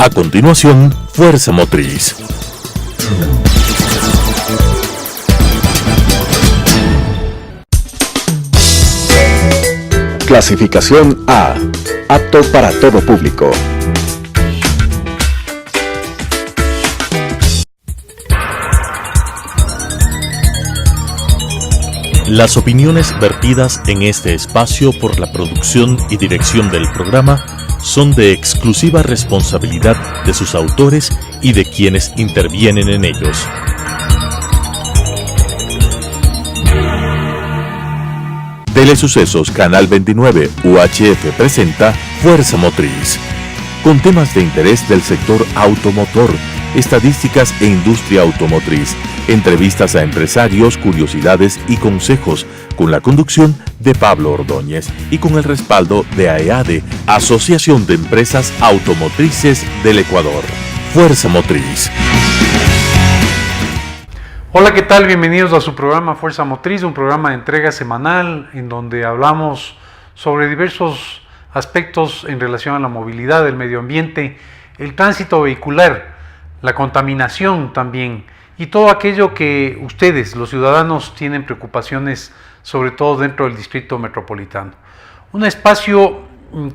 A continuación, Fuerza Motriz. Clasificación A. Apto para todo público. Las opiniones vertidas en este espacio por la producción y dirección del programa son de exclusiva responsabilidad de sus autores y de quienes intervienen en ellos. Telesucesos Canal 29 UHF presenta Fuerza Motriz, con temas de interés del sector automotor, estadísticas e industria automotriz, entrevistas a empresarios, curiosidades y consejos, con la conducción de Pablo Ordóñez y con el respaldo de AEADE, Asociación de Empresas Automotrices del Ecuador. Fuerza Motriz. Hola, ¿qué tal? Bienvenidos a su programa Fuerza Motriz, un programa de entrega semanal en donde hablamos sobre diversos aspectos en relación a la movilidad, el medio ambiente, el tránsito vehicular, la contaminación también y todo aquello que ustedes, los ciudadanos, tienen preocupaciones, sobre todo dentro del distrito metropolitano. Un espacio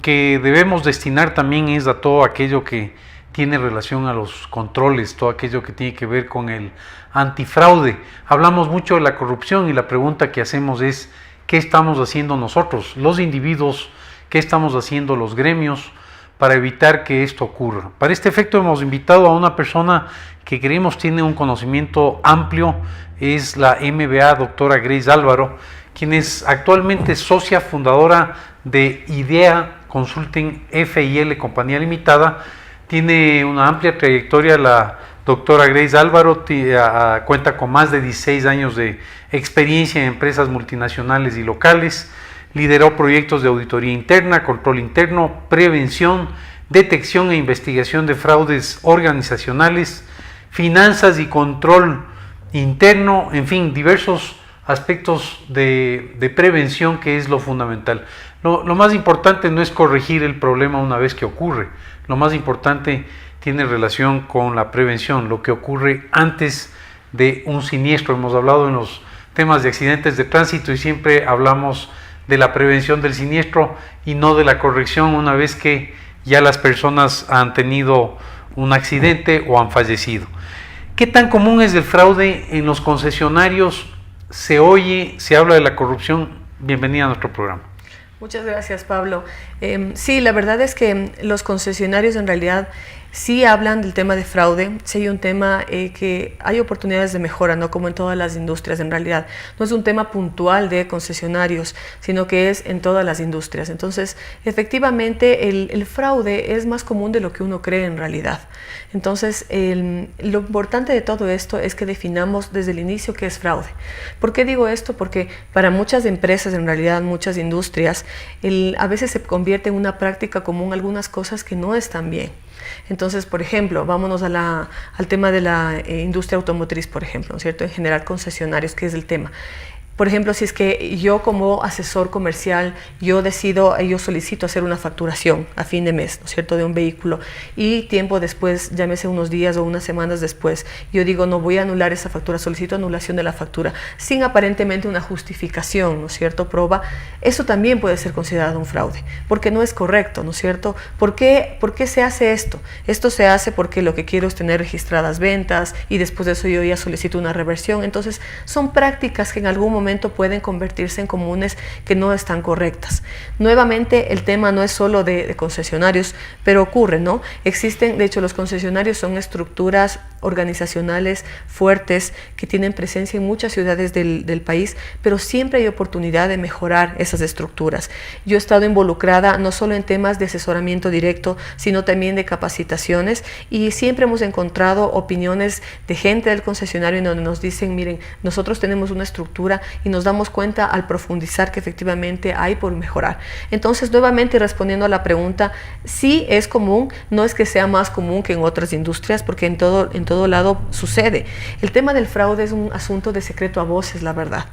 que debemos destinar también es a todo aquello que tiene relación a los controles, todo aquello que tiene que ver con el antifraude. Hablamos mucho de la corrupción y la pregunta que hacemos es ¿qué estamos haciendo nosotros, los individuos? ¿Qué estamos haciendo los gremios para evitar que esto ocurra? Para este efecto hemos invitado a una persona que creemos tiene un conocimiento amplio, es la MBA doctora Grace Álvaro, quien es actualmente socia fundadora de IDEA Consulting FIL Compañía Limitada. Tiene una amplia trayectoria la doctora Grace Álvaro, cuenta con más de 16 años de experiencia en empresas multinacionales y locales, lideró proyectos de auditoría interna, control interno, prevención, detección e investigación de fraudes organizacionales, finanzas y control interno, en fin, diversos aspectos de prevención, que es lo fundamental. Lo más importante no es corregir el problema una vez que ocurre, lo más importante tiene relación con la prevención, lo que ocurre antes de un siniestro. Hemos hablado en los temas de accidentes de tránsito y siempre hablamos de la prevención del siniestro y no de la corrección una vez que ya las personas han tenido un accidente o han fallecido. ¿Qué tan común es el fraude en los concesionarios? Se oye, se habla de la corrupción. Bienvenida a nuestro programa. Muchas gracias, Pablo. Sí, la verdad es que los concesionarios en realidad sí hablan del tema de fraude, sí hay un tema que hay oportunidades de mejora, no como en todas las industrias en realidad. No es un tema puntual de concesionarios, sino que es en todas las industrias. Entonces, efectivamente, el fraude es más común de lo que uno cree en realidad. Entonces, lo importante de todo esto es que definamos desde el inicio qué es fraude. ¿Por qué digo esto? Porque para muchas empresas, en realidad muchas industrias, a veces se convierte en una práctica común algunas cosas que no están bien. Entonces, por ejemplo, vámonos al tema de la industria automotriz, por ejemplo, ¿no es cierto? En general, concesionarios, que es el tema. Por ejemplo, si es que yo como asesor comercial, yo solicito hacer una facturación a fin de mes, ¿no es cierto?, de un vehículo, y tiempo después, llámese unos días o unas semanas después, yo digo, no voy a anular esa factura, solicito anulación de la factura, sin aparentemente una justificación, ¿no es cierto?, prueba, eso también puede ser considerado un fraude, porque no es correcto, ¿no es cierto? ¿Por qué se hace esto? Esto se hace porque lo que quiero es tener registradas ventas, y después de eso yo ya solicito una reversión. Entonces, son prácticas que en algún momento pueden convertirse en comunes que no están correctas. Nuevamente, el tema no es solo de concesionarios, pero ocurre, ¿no? Existen, de hecho, los concesionarios son estructuras organizacionales fuertes que tienen presencia en muchas ciudades del país, pero siempre hay oportunidad de mejorar esas estructuras. Yo he estado involucrada no solo en temas de asesoramiento directo, sino también de capacitaciones, y siempre hemos encontrado opiniones de gente del concesionario en donde nos dicen, miren, nosotros tenemos una estructura y nos damos cuenta al profundizar que efectivamente hay por mejorar. Entonces, nuevamente respondiendo a la pregunta, sí es común, no es que sea más común que en otras industrias, porque en todo lado sucede. El tema del fraude es un asunto de secreto a voces, la verdad.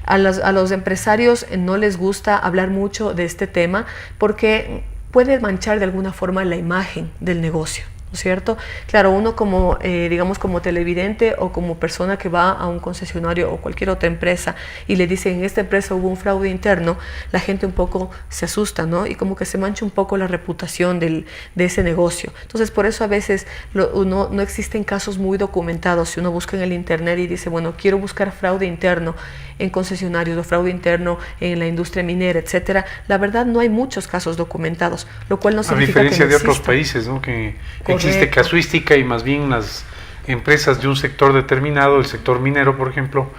A los empresarios no les gusta hablar mucho de este tema porque puede manchar de alguna forma la imagen del negocio, ¿no es cierto? Claro, uno como, digamos, como televidente o como persona que va a un concesionario o cualquier otra empresa y le dicen, en esta empresa hubo un fraude interno, la gente un poco se asusta, ¿no? Y como que se mancha un poco la reputación de ese negocio. Entonces, por eso a veces no existen casos muy documentados. Si uno busca en el internet y dice, bueno, quiero buscar fraude interno en concesionarios o fraude interno en la industria minera, etcétera, la verdad no hay muchos casos documentados, lo cual no significa que no diferencia de otros exista. países, ¿no? Que Correcto. existe casuística y más bien las empresas de un sector determinado, el sector minero, por ejemplo,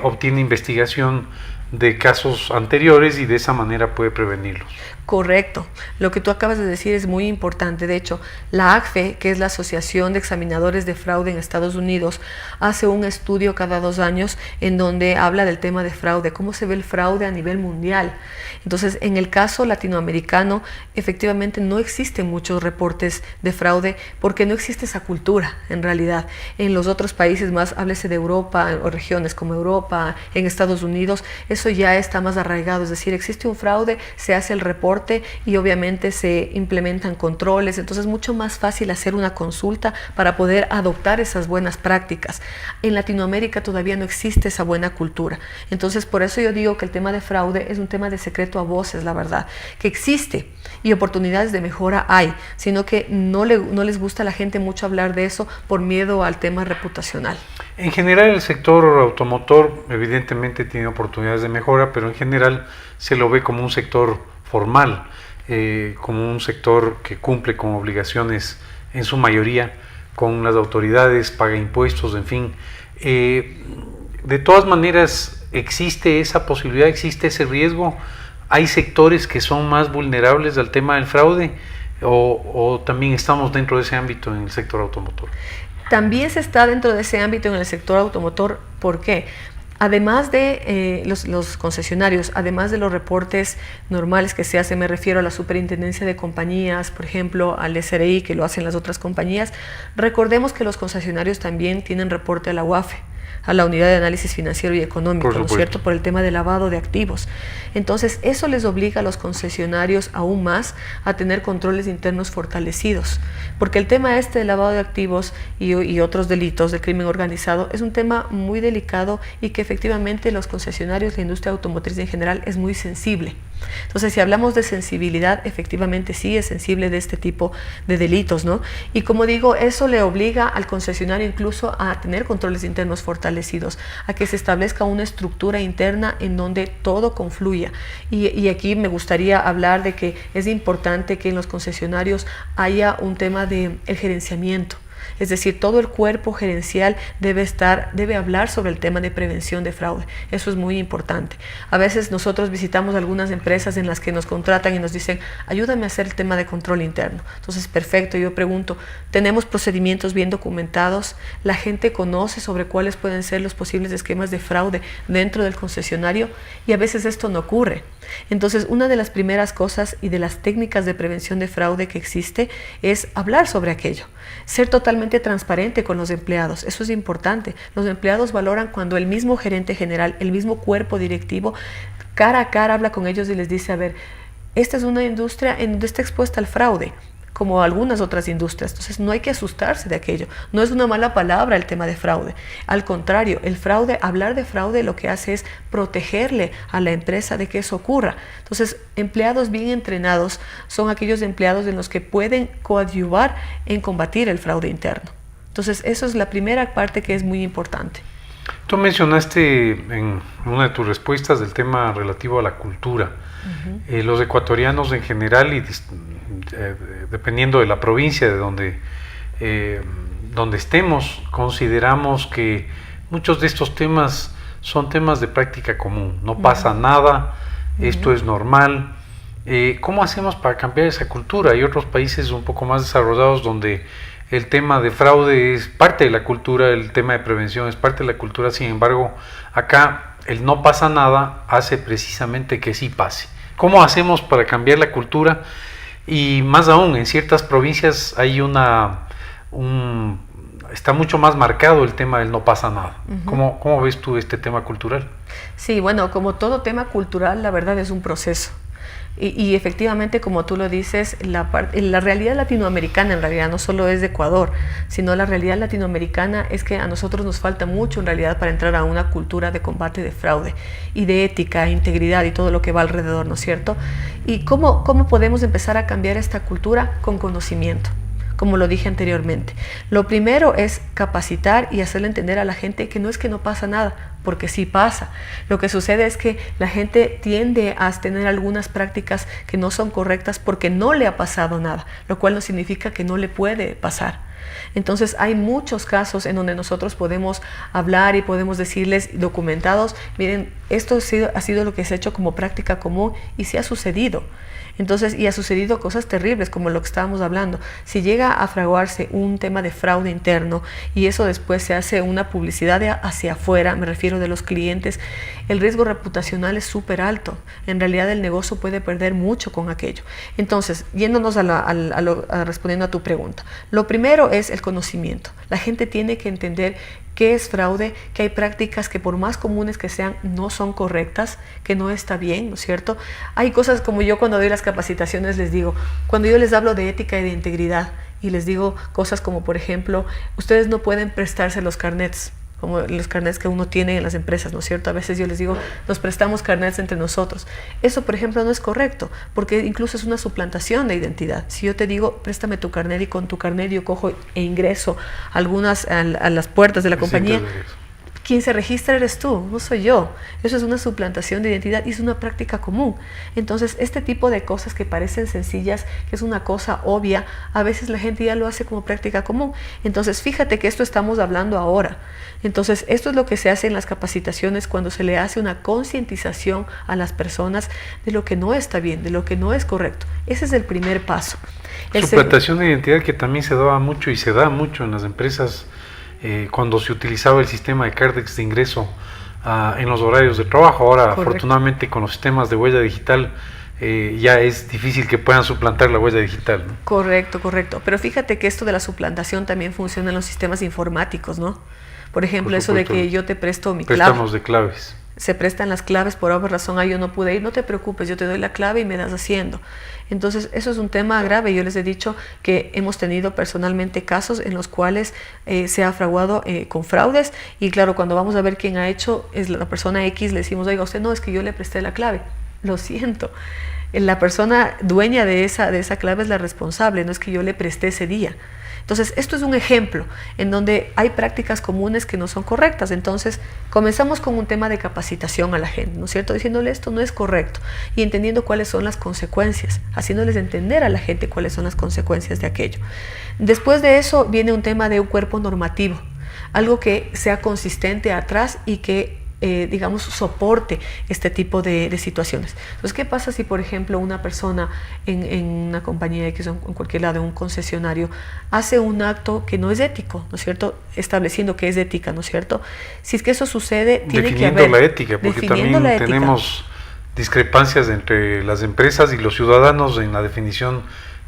obtiene investigación de casos anteriores y de esa manera puede prevenirlos. Correcto. Lo que tú acabas de decir es muy importante. De hecho, la ACFE, que es la Asociación de Examinadores de Fraude en Estados Unidos, hace un estudio cada 2 años en donde habla del tema de fraude, cómo se ve el fraude a nivel mundial. Entonces, en el caso latinoamericano, efectivamente no existen muchos reportes de fraude porque no existe esa cultura, en realidad. En los otros países más, háblese de Europa o regiones como Europa, en Estados Unidos, eso ya está más arraigado. Es decir, existe un fraude, se hace el reporte y obviamente se implementan controles, entonces es mucho más fácil hacer una consulta para poder adoptar esas buenas prácticas. En Latinoamérica todavía no existe esa buena cultura, entonces por eso yo digo que el tema de fraude es un tema de secreto a voces, la verdad, que existe y oportunidades de mejora hay, sino que no les gusta a la gente mucho hablar de eso por miedo al tema reputacional. En general el sector automotor evidentemente tiene oportunidades de mejora, pero en general se lo ve como un sector formal, como un sector que cumple con obligaciones en su mayoría con las autoridades, paga impuestos, en fin. De todas maneras, existe esa posibilidad, existe ese riesgo. ¿Hay sectores que son más vulnerables al tema del fraude o también estamos dentro de ese ámbito en el sector automotor? También se está dentro de ese ámbito en el sector automotor. ¿Por qué? Además de los concesionarios, además de los reportes normales que se hacen, me refiero a la superintendencia de compañías, por ejemplo, al SRI, que lo hacen las otras compañías, recordemos que los concesionarios también tienen reporte a la UAFE, a la Unidad de Análisis Financiero y Económico, ¿no es cierto?, por el tema de lavado de activos. Entonces, eso les obliga a los concesionarios aún más a tener controles internos fortalecidos, porque el tema este de lavado de activos y otros delitos del crimen organizado es un tema muy delicado y que efectivamente los concesionarios, la industria automotriz en general, es muy sensible. Entonces, si hablamos de sensibilidad, efectivamente sí es sensible de este tipo de delitos, ¿no? Y como digo, eso le obliga al concesionario incluso a tener controles internos fortalecidos, a que se establezca una estructura interna en donde todo confluya. Y aquí me gustaría hablar de que es importante que en los concesionarios haya un tema de el gerenciamiento. Es decir, todo el cuerpo gerencial debe hablar sobre el tema de prevención de fraude. Eso es muy importante. A veces nosotros visitamos algunas empresas en las que nos contratan y nos dicen, ayúdame a hacer el tema de control interno. Entonces, perfecto, yo pregunto, ¿tenemos procedimientos bien documentados? ¿La gente conoce sobre cuáles pueden ser los posibles esquemas de fraude dentro del concesionario? Y a veces esto no ocurre. Entonces, una de las primeras cosas y de las técnicas de prevención de fraude que existe es hablar sobre aquello, ser totalmente transparente con los empleados. Eso es importante. Los empleados valoran cuando el mismo gerente general, el mismo cuerpo directivo, cara a cara habla con ellos y les dice, a ver, esta es una industria en donde está expuesta al fraude, como algunas otras industrias. Entonces no hay que asustarse de aquello. No es una mala palabra el tema de fraude. Al contrario, el fraude, hablar de fraude lo que hace es protegerle a la empresa de que eso ocurra. Entonces, empleados bien entrenados son aquellos empleados en los que pueden coadyuvar en combatir el fraude interno. Entonces, eso es la primera parte que es muy importante. Tú mencionaste en una de tus respuestas del tema relativo a la cultura. Los ecuatorianos en general y dependiendo de la provincia de donde estemos, consideramos que muchos de estos temas son temas de práctica común. No pasa nada, esto es normal. ¿Cómo hacemos para cambiar esa cultura? Hay otros países un poco más desarrollados donde el tema de fraude es parte de la cultura, el tema de prevención es parte de la cultura. Sin embargo, acá el no pasa nada hace precisamente que sí pase. ¿Cómo hacemos para cambiar la cultura? Y más aún, en ciertas provincias hay está mucho más marcado el tema del no pasa nada. ¿Cómo ves tú este tema cultural? Sí, bueno, como todo tema cultural, la verdad es un proceso. Y efectivamente, como tú lo dices, la realidad latinoamericana en realidad no solo es de Ecuador, sino la realidad latinoamericana es que a nosotros nos falta mucho en realidad para entrar a una cultura de combate de fraude y de ética, integridad y todo lo que va alrededor, ¿no es cierto? ¿Y cómo podemos empezar a cambiar esta cultura? Con conocimiento, como lo dije anteriormente. Lo primero es capacitar y hacerle entender a la gente que no es que no pasa nada, porque sí pasa. Lo que sucede es que la gente tiende a tener algunas prácticas que no son correctas porque no le ha pasado nada, lo cual no significa que no le puede pasar. Entonces hay muchos casos en donde nosotros podemos hablar y podemos decirles documentados, miren, esto ha sido lo que se ha hecho como práctica común y sí ha sucedido. Entonces, y ha sucedido cosas terribles como lo que estábamos hablando. Si llega a fraguarse un tema de fraude interno y eso después se hace una publicidad hacia afuera, me refiero de los clientes, el riesgo reputacional es súper alto. En realidad el negocio puede perder mucho con aquello. Entonces, yéndonos respondiendo a tu pregunta, lo primero es el conocimiento. La gente tiene que entender qué es fraude, que hay prácticas que por más comunes que sean no son correctas, que no está bien, ¿no es cierto? Hay cosas como yo cuando doy las capacitaciones les digo, cuando yo les hablo de ética y de integridad y les digo cosas como por ejemplo, ustedes no pueden prestarse los carnets, como los carnets que uno tiene en las empresas, ¿no es cierto? A veces yo les digo, nos prestamos carnets entre nosotros. Eso, por ejemplo, no es correcto, porque incluso es una suplantación de identidad. Si yo te digo, préstame tu carnet y con tu carnet yo cojo e ingreso a las puertas de la compañía, quien se registra eres tú, no soy yo. Eso es una suplantación de identidad y es una práctica común. Entonces, este tipo de cosas que parecen sencillas, que es una cosa obvia, a veces la gente ya lo hace como práctica común. Entonces, fíjate que esto estamos hablando ahora. Entonces, esto es lo que se hace en las capacitaciones cuando se le hace una concientización a las personas de lo que no está bien, de lo que no es correcto. Ese es el primer paso. Suplantación de identidad que también se daba mucho y se da mucho en las empresas cuando se utilizaba el sistema de Cardex de ingreso en los horarios de trabajo. Ahora, correcto, afortunadamente con los sistemas de huella digital ya es difícil que puedan suplantar la huella digital, ¿no? Correcto. Pero fíjate que esto de la suplantación también funciona en los sistemas informáticos, ¿no? Por ejemplo, eso de que yo te presto mi clave. Préstamos de claves. Se prestan las claves, por alguna razón yo no pude ir, no te preocupes, yo te doy la clave y me das haciendo. Entonces, eso es un tema grave. Yo les he dicho que hemos tenido personalmente casos en los cuales se ha fraguado con fraudes y claro, cuando vamos a ver quién ha hecho, es la persona X, le decimos, oiga, usted no, es que yo le presté la clave. Lo siento. La persona dueña de esa clave es la responsable, no es que yo le presté ese día. Entonces, esto es un ejemplo en donde hay prácticas comunes que no son correctas. Entonces, comenzamos con un tema de capacitación a la gente, ¿no es cierto? Diciéndole esto no es correcto y entendiendo cuáles son las consecuencias, haciéndoles entender a la gente cuáles son las consecuencias de aquello. Después de eso viene un tema de un cuerpo normativo, algo que sea consistente atrás y que digamos, soporte este tipo de situaciones. Entonces, ¿qué pasa si, por ejemplo, una persona en una compañía X o en cualquier lado, un concesionario, hace un acto que no es ético, ¿no es cierto? Estableciendo que es ética, ¿no es cierto? Si es que eso sucede, tiene que haber... Definiendo la ética, porque también tenemos discrepancias entre las empresas y los ciudadanos en la definición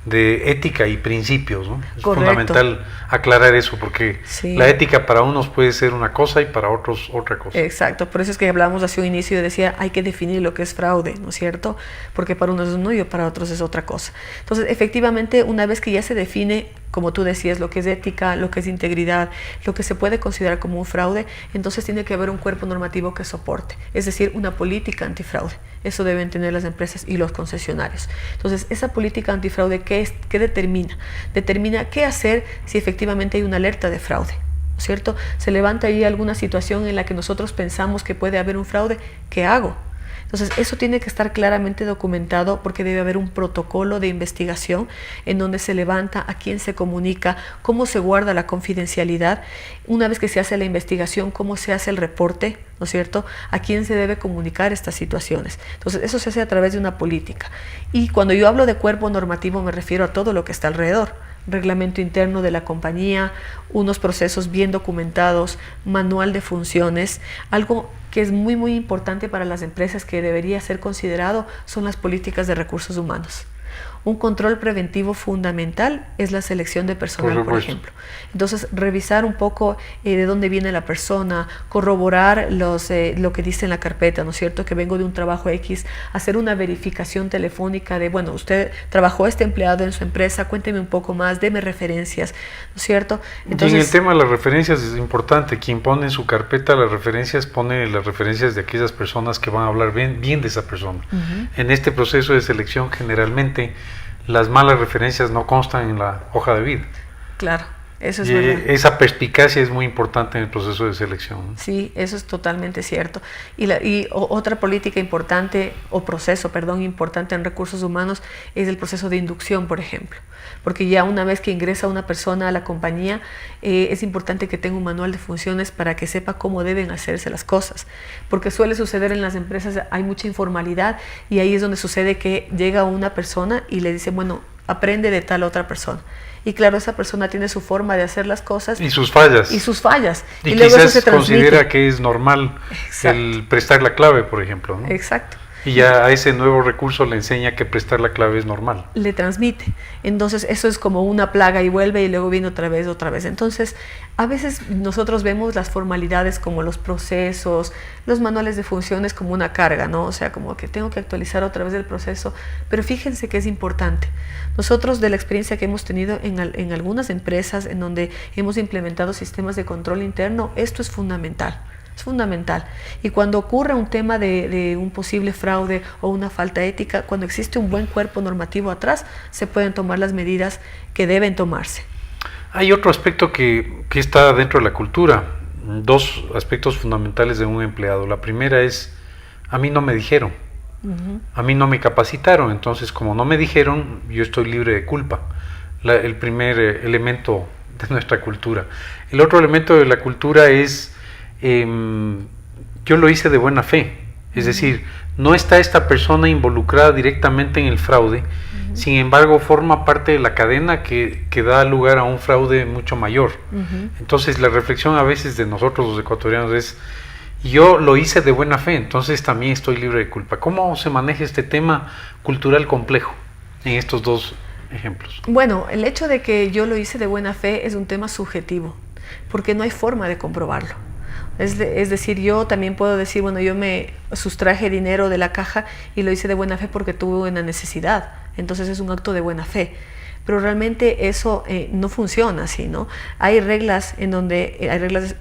de ética y principios, ¿no? Es fundamental aclarar eso, porque la ética para unos puede ser una cosa y para otros otra cosa. Exacto, por eso es que hablamos hace un inicio, yo decía, hay que definir lo que es fraude, ¿no es cierto? Porque para unos es uno y para otros es otra cosa. Entonces, efectivamente, una vez que ya se define, como tú decías, lo que es ética, lo que es integridad, lo que se puede considerar como un fraude, entonces tiene que haber un cuerpo normativo que soporte, es decir, una política antifraude. Eso deben tener las empresas y los concesionarios. Entonces, esa política antifraude, ¿qué determina? Determina qué hacer si efectivamente hay una alerta de fraude, ¿no es cierto? Se levanta ahí alguna situación en la que nosotros pensamos que puede haber un fraude, ¿qué hago? Entonces, eso tiene que estar claramente documentado porque debe haber un protocolo de investigación en donde se levanta, a quién se comunica, cómo se guarda la confidencialidad. Una vez que se hace la investigación, cómo se hace el reporte, ¿no es cierto? A quién se debe comunicar estas situaciones. Entonces, eso se hace a través de una política. Y cuando yo hablo de cuerpo normativo, me refiero a todo lo que está alrededor. Reglamento interno de la compañía, unos procesos bien documentados, manual de funciones. Algo que es muy importante para las empresas que debería ser considerado son las políticas de recursos humanos. Un control preventivo fundamental es la selección de personal, por ejemplo. Entonces, revisar un poco de dónde viene la persona, corroborar lo que dice en la carpeta, ¿no es cierto? Que vengo de un trabajo X, hacer una verificación telefónica de, bueno, usted trabajó este empleado en su empresa, cuénteme un poco más, deme referencias, ¿no es cierto? Entonces, y en el tema de las referencias es importante, quien pone en su carpeta las referencias, pone las referencias de aquellas personas que van a hablar bien de esa persona. En este proceso de selección, generalmente, las malas referencias no constan en la hoja de vida. Claro, eso es verdad. Esa perspicacia es muy importante en el proceso de selección. Sí, eso es totalmente cierto. Otra política importante, importante en recursos humanos es el proceso de inducción, por ejemplo. Porque ya una vez que ingresa una persona a la compañía, es importante que tenga un manual de funciones para que sepa cómo deben hacerse las cosas. Porque suele suceder en las empresas, hay mucha informalidad y ahí es donde sucede que llega una persona y le dice, bueno, aprende de tal otra persona. Y claro, esa persona tiene su forma de hacer las cosas. Y sus fallas. Y luego quizás eso se considera que es normal. Exacto. El prestar la clave, por ejemplo, ¿no? Exacto. Y ya a ese nuevo recurso le enseña que prestar la clave es normal. Le transmite. Entonces eso es como una plaga y vuelve y luego viene otra vez. Entonces a veces nosotros vemos las formalidades como los procesos, los manuales de funciones como una carga, ¿no? O sea, como que tengo que actualizar otra vez el proceso. Pero fíjense que es importante. Nosotros, de la experiencia que hemos tenido en algunas empresas en donde hemos implementado sistemas de control interno, esto es fundamental. Es fundamental. Y cuando ocurre un tema de un posible fraude o una falta ética, cuando existe un buen cuerpo normativo atrás, se pueden tomar las medidas que deben tomarse. Hay otro aspecto que está dentro de la cultura. Dos aspectos fundamentales de un empleado. La primera es, a mí no me dijeron. A mí no me capacitaron. Entonces, como no me dijeron, yo estoy libre de culpa. El primer elemento de nuestra cultura. El otro elemento de la cultura es... yo lo hice de buena fe, es decir, no está esta persona involucrada directamente en el fraude, sin embargo forma parte de la cadena que da lugar a un fraude mucho mayor. Entonces la reflexión a veces de nosotros los ecuatorianos es, yo lo hice de buena fe, entonces también estoy libre de culpa. ¿Cómo se maneja este tema cultural complejo en estos dos ejemplos? Bueno, el hecho de que yo lo hice de buena fe es un tema subjetivo, porque no hay forma de comprobarlo. Es decir, yo también puedo decir, bueno, yo me sustraje dinero de la caja y lo hice de buena fe porque tuve una necesidad. Entonces es un acto de buena fe. Pero realmente eso no funciona así, ¿no? Hay reglas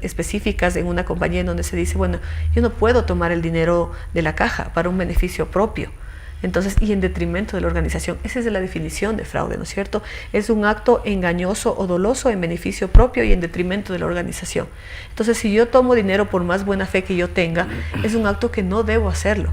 específicas en una compañía en donde se dice, bueno, yo no puedo tomar el dinero de la caja para un beneficio propio. Entonces, y en detrimento de la organización. Esa es la definición de fraude, ¿no es cierto? Es un acto engañoso o doloso en beneficio propio y en detrimento de la organización. Entonces, si yo tomo dinero por más buena fe que yo tenga, es un acto que no debo hacerlo.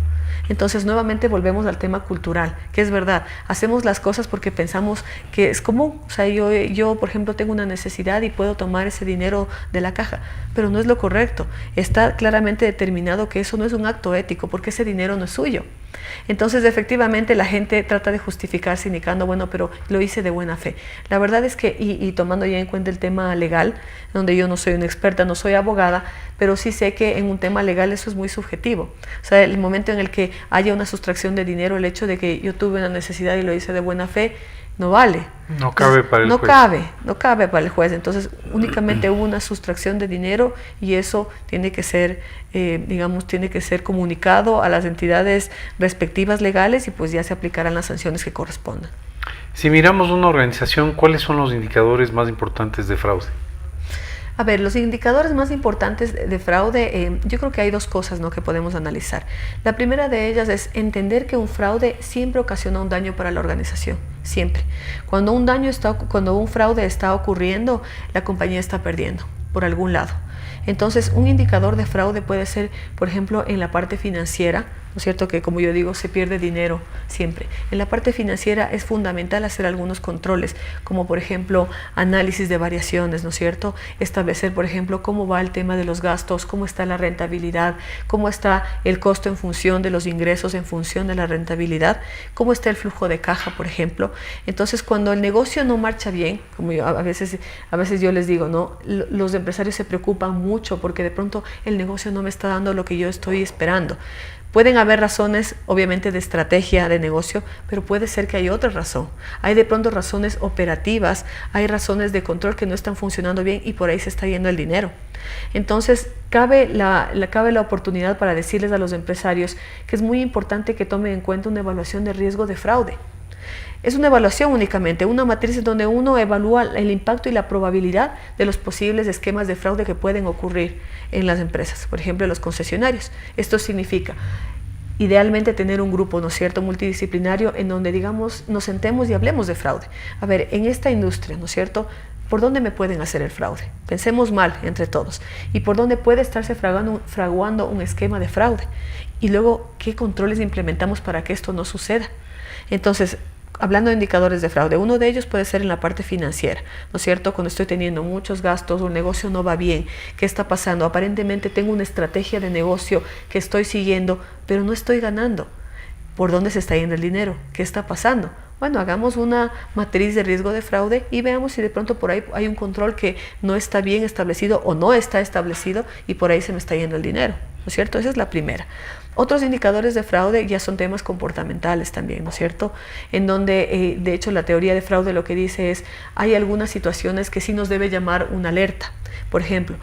Entonces, nuevamente volvemos al tema cultural, que es verdad, hacemos las cosas porque pensamos que es común. O sea, yo, por ejemplo, tengo una necesidad y puedo tomar ese dinero de la caja, pero no es lo correcto. Está claramente determinado que eso no es un acto ético, porque ese dinero no es suyo. Entonces, efectivamente, la gente trata de justificarse indicando, bueno, pero lo hice de buena fe. La verdad es que, y tomando ya en cuenta el tema legal, donde yo no soy una experta, no soy abogada, pero sí sé que en un tema legal eso es muy subjetivo. O sea, el momento en el que haya una sustracción de dinero, el hecho de que yo tuve una necesidad y lo hice de buena fe, no vale. No cabe para el juez. No cabe para el juez. Entonces, únicamente hubo una sustracción de dinero y eso tiene que ser, tiene que ser comunicado a las entidades respectivas legales y pues ya se aplicarán las sanciones que correspondan. Si miramos una organización, ¿cuáles son los indicadores más importantes de fraude? A ver, los indicadores más importantes de fraude, yo creo que hay dos cosas, ¿no?, que podemos analizar. La primera de ellas es entender que un fraude siempre ocasiona un daño para la organización, siempre. Cuando un fraude está ocurriendo, la compañía está perdiendo por algún lado. Entonces, un indicador de fraude puede ser, por ejemplo, en la parte financiera, ¿no es cierto?, que como yo digo, se pierde dinero siempre. En la parte financiera es fundamental hacer algunos controles, como por ejemplo, análisis de variaciones, ¿no es cierto?, establecer, por ejemplo, cómo va el tema de los gastos, cómo está la rentabilidad, cómo está el costo en función de los ingresos, en función de la rentabilidad, cómo está el flujo de caja, por ejemplo. Entonces, cuando el negocio no marcha bien, como a veces yo les digo, ¿no?, los empresarios se preocupan mucho porque de pronto el negocio no me está dando lo que yo estoy esperando. Pueden haber razones, obviamente, de estrategia de negocio, pero puede ser que hay otra razón. Hay de pronto razones operativas, hay razones de control que no están funcionando bien y por ahí se está yendo el dinero. Entonces, cabe la oportunidad para decirles a los empresarios que es muy importante que tomen en cuenta una evaluación de riesgo de fraude. Es una evaluación únicamente, una matriz donde uno evalúa el impacto y la probabilidad de los posibles esquemas de fraude que pueden ocurrir en las empresas, por ejemplo, en los concesionarios. Esto significa, idealmente, tener un grupo, ¿no es cierto?, multidisciplinario en donde, digamos, nos sentemos y hablemos de fraude. A ver, en esta industria, ¿no es cierto?, ¿por dónde me pueden hacer el fraude? Pensemos mal entre todos. ¿Y por dónde puede estarse fraguando un esquema de fraude? Y luego, ¿qué controles implementamos para que esto no suceda? Entonces, hablando de indicadores de fraude, uno de ellos puede ser en la parte financiera, ¿no es cierto? Cuando estoy teniendo muchos gastos o el negocio no va bien, ¿qué está pasando? Aparentemente tengo una estrategia de negocio que estoy siguiendo, pero no estoy ganando. ¿Por dónde se está yendo el dinero? ¿Qué está pasando? Bueno, hagamos una matriz de riesgo de fraude y veamos si de pronto por ahí hay un control que no está bien establecido o no está establecido y por ahí se me está yendo el dinero, ¿no es cierto? Esa es la primera. Otros indicadores de fraude ya son temas comportamentales también, ¿no es cierto? En donde, de hecho, la teoría de fraude lo que dice es, hay algunas situaciones que sí nos debe llamar una alerta. Por ejemplo,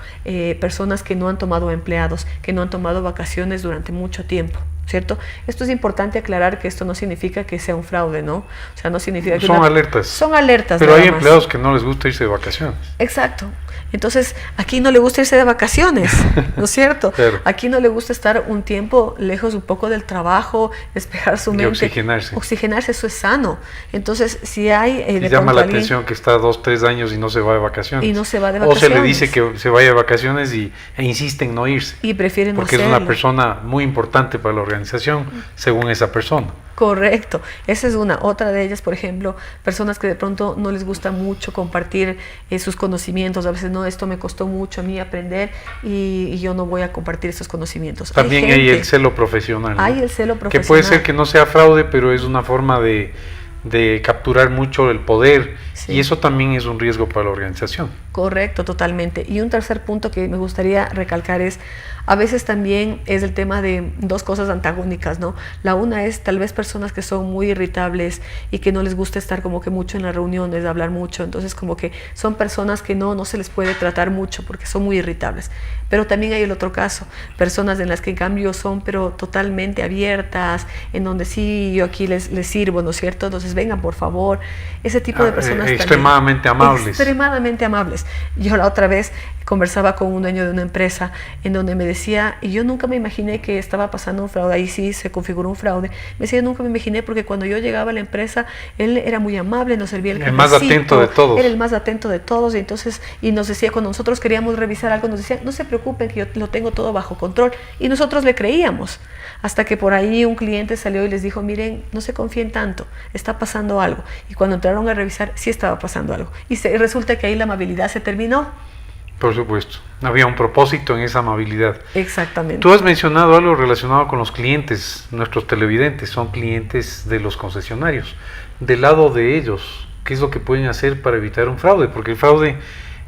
personas que no han tomado empleados, que no han tomado vacaciones durante mucho tiempo, ¿cierto? Esto es importante aclarar que esto no significa que sea un fraude, ¿no? O sea, no significa que... Son alertas. Son alertas. Pero hay empleados que no les gusta irse de vacaciones. Exacto. Entonces, aquí no le gusta irse de vacaciones, ¿no es cierto? Claro. Aquí no le gusta estar un tiempo lejos un poco del trabajo, despejar su mente. Y oxigenarse. Oxigenarse, eso es sano. Entonces, si hay... y llama la atención que está 2, 3 años y no se va de vacaciones. Y no se va de vacaciones. O se le dice que se vaya de vacaciones e insiste en no irse. Y prefieren no hacerlo. Porque es una persona muy importante para la organización, según esa persona. Correcto, esa es una. Otra de ellas, por ejemplo, personas que de pronto no les gusta mucho compartir sus conocimientos. A veces, no, esto me costó mucho a mí aprender y yo no voy a compartir esos conocimientos. También hay el celo profesional. Hay el celo profesional. Que puede ser que no sea fraude, pero es una forma de capturar mucho el poder, sí. Y eso también es un riesgo para la organización. Correcto, totalmente. Y un tercer punto que me gustaría recalcar es, a veces también es el tema de dos cosas antagónicas, ¿no? La una es tal vez personas que son muy irritables y que no les gusta estar como que mucho en las reuniones, hablar mucho, entonces como que son personas que no se les puede tratar mucho porque son muy irritables. Pero también hay el otro caso, personas en las que en cambio son pero totalmente abiertas, en donde sí, yo aquí les sirvo, ¿no es cierto? Entonces vengan por favor, ese tipo de personas extremadamente amables. Extremadamente amables. Yo la otra vez conversaba con un dueño de una empresa en donde me decía, y yo nunca me imaginé que estaba pasando un fraude, ahí sí se configuró un fraude, me decía, yo nunca me imaginé porque cuando yo llegaba a la empresa, él era muy amable, nos servía el cafecito, más atento de todos. Era el más atento de todos, y entonces, y nos decía, cuando nosotros queríamos revisar algo, nos decía, no se preocupen que yo lo tengo todo bajo control, y nosotros le creíamos, hasta que por ahí un cliente salió y les dijo, miren, no se confíen tanto, está pasando algo, y cuando entraron a revisar, sí estaba pasando algo, y resulta que ahí la amabilidad se terminó. Por supuesto, había un propósito en esa amabilidad. Exactamente. Tú has mencionado algo relacionado con los clientes, nuestros televidentes son clientes de los concesionarios. Del lado de ellos, ¿qué es lo que pueden hacer para evitar un fraude? Porque el fraude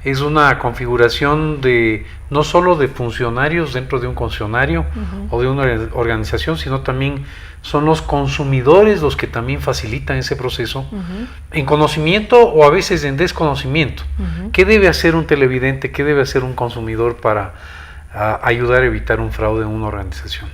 es una configuración de no solo de funcionarios dentro de un concesionario o de una organización, sino también son los consumidores los que también facilitan ese proceso en conocimiento o a veces en desconocimiento. ¿Qué debe hacer un televidente? ¿Qué debe hacer un consumidor para ayudar a evitar un fraude en una organización?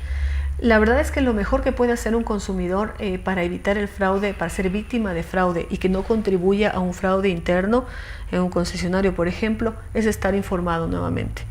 La verdad es que lo mejor que puede hacer un consumidor para evitar el fraude, para ser víctima de fraude y que no contribuya a un fraude interno en un concesionario, por ejemplo, es estar informado nuevamente.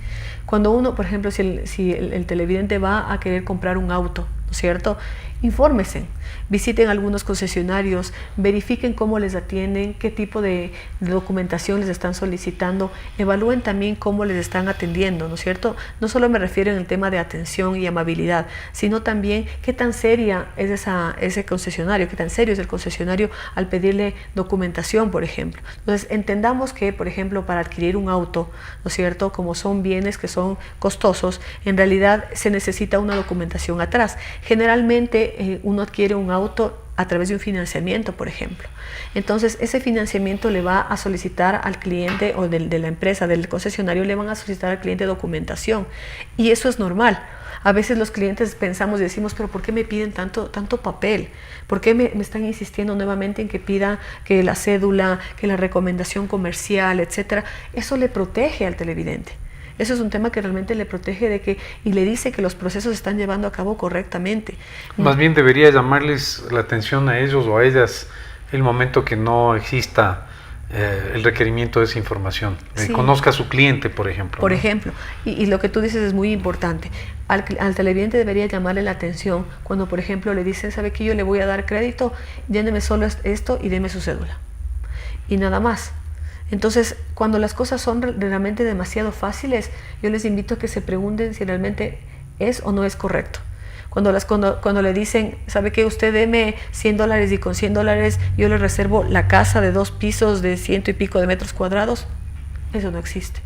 Cuando uno, por ejemplo, si el televidente va a querer comprar un auto, ¿no es cierto? Infórmese, visiten algunos concesionarios, verifiquen cómo les atienden, qué tipo de documentación les están solicitando, evalúen también cómo les están atendiendo, ¿no es cierto? No solo me refiero en el tema de atención y amabilidad, sino también qué tan seria es ese concesionario, qué tan serio es el concesionario al pedirle documentación, por ejemplo. Entonces, entendamos que, por ejemplo, para adquirir un auto, ¿no es cierto? Como son bienes que son costosos, en realidad se necesita una documentación atrás. Generalmente donde uno adquiere un auto a través de un financiamiento, por ejemplo. Entonces, ese financiamiento le va a solicitar al cliente o de la empresa, del concesionario, le van a solicitar al cliente documentación. Y eso es normal. A veces los clientes pensamos y decimos, pero ¿por qué me piden tanto papel? ¿Por qué me están insistiendo nuevamente en que pida que la cédula, que la recomendación comercial, etcétera? Eso le protege al televidente. Eso es un tema que realmente le protege y le dice que los procesos se están llevando a cabo correctamente. Más bien debería llamarles la atención a ellos o a ellas el momento que no exista el requerimiento de esa información. Sí. Conozca a su cliente, por ejemplo. Por ¿no? ejemplo, y lo que tú dices es muy importante. Al televidente debería llamarle la atención cuando, por ejemplo, le dicen, ¿sabe qué? Yo le voy a dar crédito, lléneme solo esto y deme su cédula. Y nada más. Entonces, cuando las cosas son realmente demasiado fáciles, yo les invito a que se pregunten si realmente es o no es correcto. Cuando le dicen, ¿sabe qué? Usted deme $100 y con $100 yo le reservo la casa de 2 pisos de 100 y pico de metros cuadrados, eso no existe.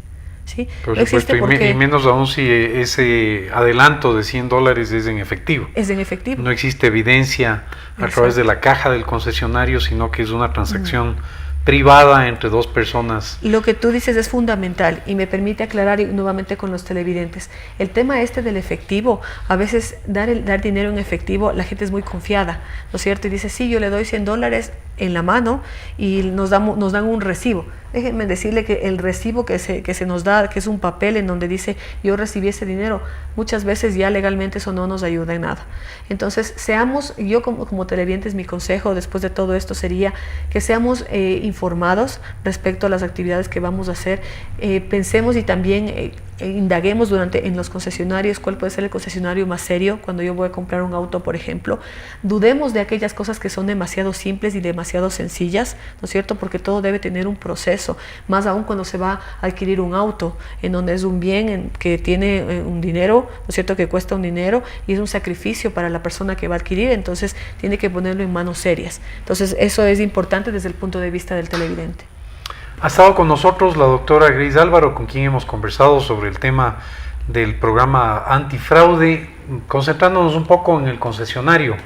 ¿Sí? Por no existe supuesto, y menos aún si ese adelanto de $100 es en efectivo. Es en efectivo. No existe evidencia a través de la caja del concesionario, sino que es una transacción privada entre dos personas. Lo que tú dices es fundamental y me permite aclarar nuevamente con los televidentes. El tema del efectivo, a veces dar dinero en efectivo, la gente es muy confiada, ¿no es cierto? Y dice, sí, yo le doy $100 en la mano y nos dan un recibo. Déjenme decirle que el recibo que se nos da, que es un papel en donde dice yo recibí ese dinero, muchas veces ya legalmente eso no nos ayuda en nada. Entonces, yo como televidentes, mi consejo después de todo esto sería que seamos informados respecto a las actividades que vamos a hacer, pensemos y también indaguemos en los concesionarios cuál puede ser el concesionario más serio cuando yo voy a comprar un auto, por ejemplo. Dudemos de aquellas cosas que son demasiado simples y demasiado sencillas, ¿no es cierto? Porque todo debe tener un proceso, más aún cuando se va a adquirir un auto, en donde es un bien que tiene un dinero, ¿no es cierto? Que cuesta un dinero y es un sacrificio para la persona que va a adquirir, entonces tiene que ponerlo en manos serias. Entonces eso es importante desde el punto de vista del televidente. Ha estado con nosotros la doctora Grace Álvaro, con quien hemos conversado sobre el tema del programa antifraude, concentrándonos un poco en el concesionario.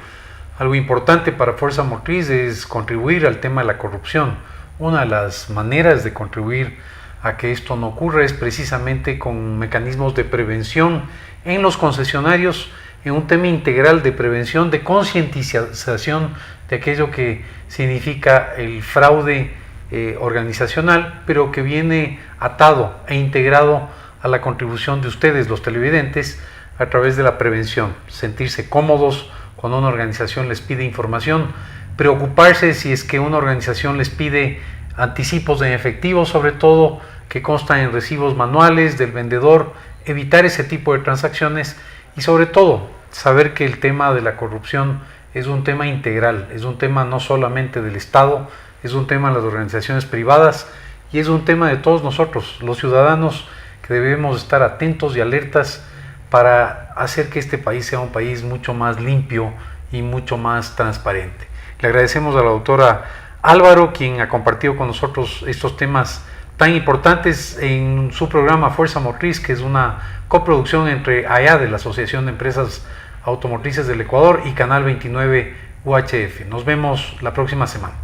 Algo importante para Fuerza Motriz es contribuir al tema de la corrupción. Una de las maneras de contribuir a que esto no ocurra es precisamente con mecanismos de prevención en los concesionarios, en un tema integral de prevención, de concientización de aquello que significa el fraude organizacional, pero que viene atado e integrado a la contribución de ustedes, los televidentes, a través de la prevención. Sentirse cómodos cuando una organización les pide información, preocuparse si es que una organización les pide anticipos en efectivo, sobre todo que constan en recibos manuales del vendedor, evitar ese tipo de transacciones y sobre todo saber que el tema de la corrupción es un tema integral, es un tema no solamente del Estado, es un tema de las organizaciones privadas y es un tema de todos nosotros, los ciudadanos, que debemos estar atentos y alertas para hacer que este país sea un país mucho más limpio y mucho más transparente. Le agradecemos a la doctora Álvaro, quien ha compartido con nosotros estos temas tan importantes en su programa Fuerza Motriz, que es una coproducción entre AEADE, la Asociación de Empresas Automotrices del Ecuador, y Canal 29 UHF. Nos vemos la próxima semana.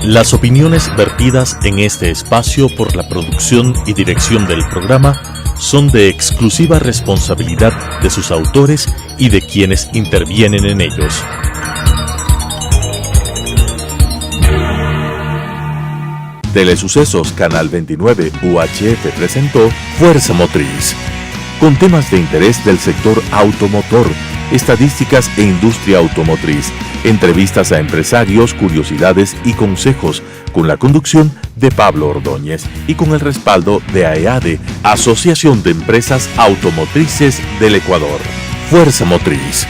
Las opiniones vertidas en este espacio por la producción y dirección del programa son de exclusiva responsabilidad de sus autores y de quienes intervienen en ellos. Telesucesos Canal 29 UHF presentó Fuerza Motriz, con temas de interés del sector automotor, estadísticas e industria automotriz, entrevistas a empresarios, curiosidades y consejos, con la conducción de Pablo Ordóñez y con el respaldo de AEADE, Asociación de Empresas Automotrices del Ecuador. Fuerza Motriz.